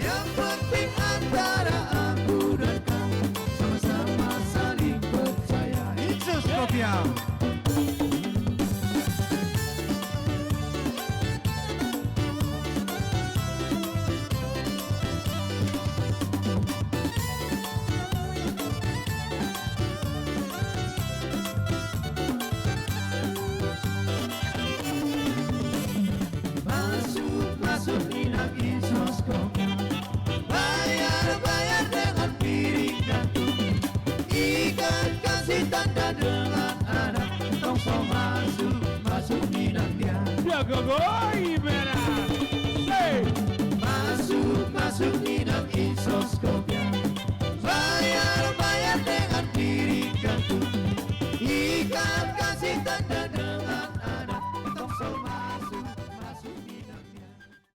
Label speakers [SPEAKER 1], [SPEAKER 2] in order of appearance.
[SPEAKER 1] Yang penting antara aku dan kamu sama-sama saling percaya.
[SPEAKER 2] Itu Scorpio.
[SPEAKER 1] Masuk inap insoskop, bayar dengan piring dan tutup, ikan kasih tanda dengan anak, tong so masuk inap dia.
[SPEAKER 3] Ya go go.